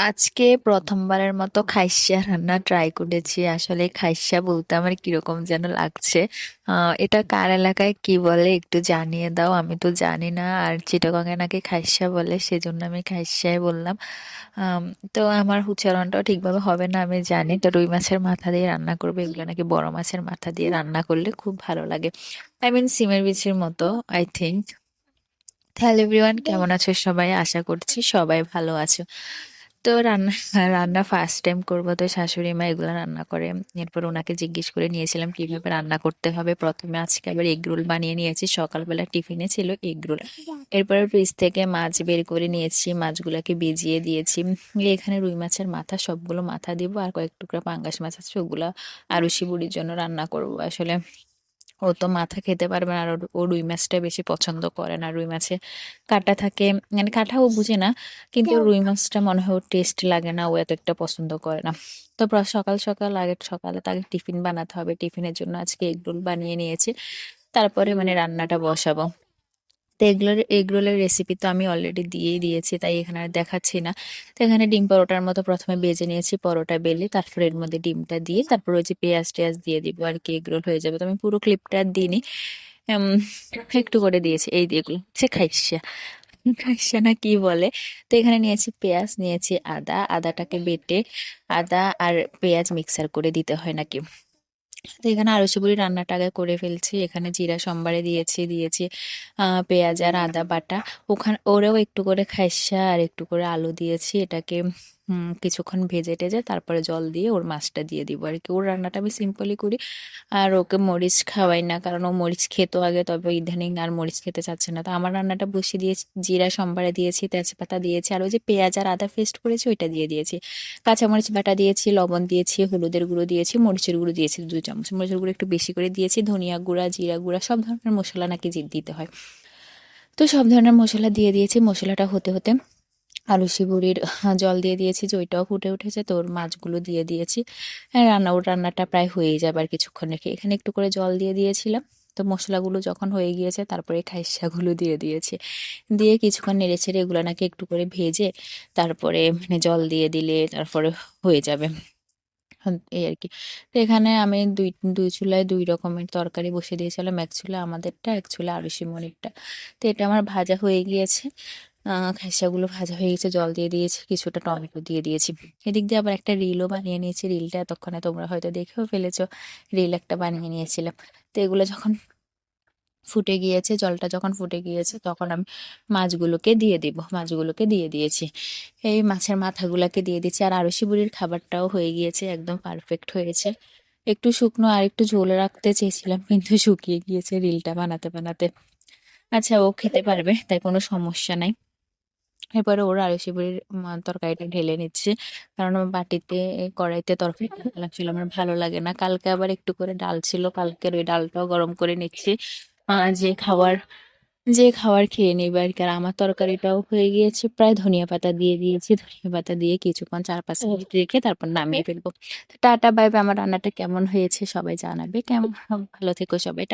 আজকে প্রথমবারের মতো খাইশা রান্না ট্রাই করেছি। আসলে খাইশা বলতে আমার কিরকম যেন লাগছে। এটা কার এলাকায় কি বলে একটু জানিয়ে দাও, আমি তো জানি না। আর চিটাগংয়ে নাকি খাইশা বলে, সেজন্য আমি খাইশাই বললাম। আম, তো আমার উচ্চারণটাও ঠিকভাবে হবে না আমি জানি। তো রুই মাছের মাথা দিয়ে রান্না করবে, এগুলো নাকি বড় মাছের মাথা দিয়ে রান্না করলে খুব ভালো লাগে। আই মিন সিমের বিচির মতো, আই থিংক। হ্যালো এভরিওয়ান, কেমন আছো সবাই? আশা করছি সবাই ভালো আছো। তো রান্না রান্না ফার্স্ট টাইম করবো, তো শাশুড়ি মা এগুলো রান্না করে। এরপর ওনাকে জিজ্ঞেস করে নিয়েছিলাম কিভাবে রান্না করতে হবে। প্রথমে আজকে আবার এগ রোল বানিয়ে নিয়েছি, সকালবেলা টিফিনে ছিল এগ রোল। এরপরে ফ্রিজ থেকে মাছ বের করে নিয়েছি, মাছগুলোকে ভিজিয়ে দিয়েছি। এখানে রুই মাছের মাথা, সবগুলো মাথা দিব, আর কয়েক টুকরা পাঙ্গাস মাছ আছে ওগুলা আরুষি বুড়ির জন্য রান্না করব আসলে। ও তো মাথা খেতে পারবে না, আর ও রুই মাছটা বেশি পছন্দ করে না। রুই মাছে কাঁটা থাকে, মানে কাঁটা ও বুঝে না, কিন্তু ওর রুই মাছটা মনে হয় ওর টেস্ট লাগে না, ও এত একটা পছন্দ করে না। তো সকাল সকাল আগে সকালে তাকে টিফিন বানাতে হবে, টিফিনের জন্য আজকে এগ রোল বানিয়ে নিয়েছি। তারপরে মানে রান্নাটা বসাবো। তো এগরোলের রেসিপি তো আমি অলরেডি দিয়েই দিয়েছি, তাই এখানে আর দেখাচ্ছি না। তো এখানে ডিম পরোটার মতো প্রথমে বেজে নিয়েছি, পরোটা বেলে তারপরে এর মধ্যে ডিমটা দিয়ে তারপর ওই যে পেঁয়াজ টেয়াজ দিয়ে দিব, আর কি এগরোল হয়ে যাবে। তো আমি পুরো ক্লিপটা আর দিইনি, উম, একটু করে দিয়েছি। এই দিয়ে এগুলো সে খাইছে, খাইছে না কি বলে। তো এখানে নিয়েছি পেঁয়াজ, নিয়েছি আদা, আদাটাকে বেটে আদা আর পেঁয়াজ মিক্সার করে দিতে হয় নাকি। তো এখানে আরুষি বুড়ি রান্নাটা আগে করে ফেলছি। এখানে জিরা সম্বারে দিয়েছি দিয়েছি পেঁয়াজ আর আদা বাটা। ওখানে ওরেও একটু করে খাইসা আর একটু করে আলু দিয়েছি। এটাকে কিছুক্ষণ ভেজে টেজে তারপরে জল দিয়ে ওর মাছটা দিয়ে দিব আর কি। ওর রান্নাটা আমি সিম্পলি করি, আর ওকে মরিচ খাওয়াই না, কারণ ও মরিচ খেতো আগে, তবে ইদানিং আর মরিচ খেতে চাচ্ছে না। তো আমার রান্নাটা বসিয়ে দিয়েছি, জিরা সম্বারে দিয়েছি, তেজপাতা দিয়েছি, আর ওই যে পেঁয়াজ আর আদা পেস্ট করেছি ওইটা দিয়ে দিয়েছি। কাঁচামরিচ বাটা দিয়েছি, লবণ দিয়েছি, হলুদের গুঁড়ো দিয়েছি, মরিচের গুঁড়ো দিয়েছি 2 চামচ। মরিচের গুঁড়ো একটু বেশি করে দিয়েছি, ধনিয়া গুঁড়া, জিরা গুঁড়া, সব ধরনের মশলা নাকি দিতে হয়। তো সব ধরনের মশলা দিয়ে দিয়েছি। মশলাটা হতে হতে আলুসি বুড়ির জল দিয়ে দিয়েছি, যে ওইটাও ফুটে উঠেছে, তো ওর মাছগুলো দিয়ে দিয়েছি। হ্যাঁ, ওর রান্নাটা প্রায় হয়েই যাবে আর কিছুক্ষণ রেখে। এখানে একটু করে জল দিয়ে দিয়েছিলাম। তো মশলাগুলো যখন হয়ে গিয়েছে তারপরে খাইসাগুলো দিয়ে দিয়েছি, দিয়ে কিছুক্ষণ নেড়ে ছেড়ে এগুলো নাকি একটু করে ভেজে তারপরে মানে জল দিয়ে দিলে তারপরে হয়ে যাবে। এই আর কি। তো এখানে আমি দুই দুই চুলায় দুই রকমের তরকারি বসিয়ে দিয়েছিলাম, এক চুলা আমাদেরটা, এক চুলা আরুষি মনিরটা। তো এটা আমার ভাজা হয়ে গিয়েছে, খেসাগুলো ভাজা হয়ে গেছে, জল দিয়ে দিয়েছি, কিছুটা টমেটো দিয়ে দিয়েছি। এদিক দিয়ে আবার একটা রিলও বানিয়ে নিয়েছি। রিলটা এতক্ষণে তোমরা হয়তো দেখেও ফেলেছো, রিল একটা বানিয়ে নিয়েছিলাম। তো এগুলো যখন ফুটে গিয়েছে, জলটা যখন ফুটে গিয়েছে তখন আমি মাছগুলোকে দিয়ে দিব, মাছগুলোকে দিয়ে দিয়েছি। এই মাছের মাথাগুলোকে দিয়ে দিচ্ছি। আর আরশি বুড়ির খাবারটাও হয়ে গিয়েছে, একদম পারফেক্ট হয়েছে। একটু শুকনো আর একটু ঝোল রাখতে চেয়েছিলাম, কিন্তু শুকিয়ে গিয়েছে রিলটা বানাতে বানাতে। আচ্ছা, ও খেতে পারবে, তাই কোনো সমস্যা নাই। এরপরে ওরা আরশি বুড়ির তরকারিটা ঢেলে নিচ্ছে, কারণ আমার বাটিতে কড়াইতে তরকারি লাগছিল, আমার ভালো লাগে না। কালকে আবার একটু করে ডাল ছিল, কালকের ওই ডালটাও গরম করে নিচ্ছি। যে খাওয়ার খেয়ে নিবে আর কি। আর আমার তরকারিটাও হয়ে গিয়েছে প্রায়, ধনিয়া পাতা দিয়ে দিয়েছি, ধনিয়া পাতা দিয়ে কিছুক্ষণ 4-5 মিনিট রেখে তারপর নামিয়ে ফেলবো। Tata bye bye. আমার রান্নাটা কেমন হয়েছে সবাই জানাবে, কেমন ভালো থেকো সবাই।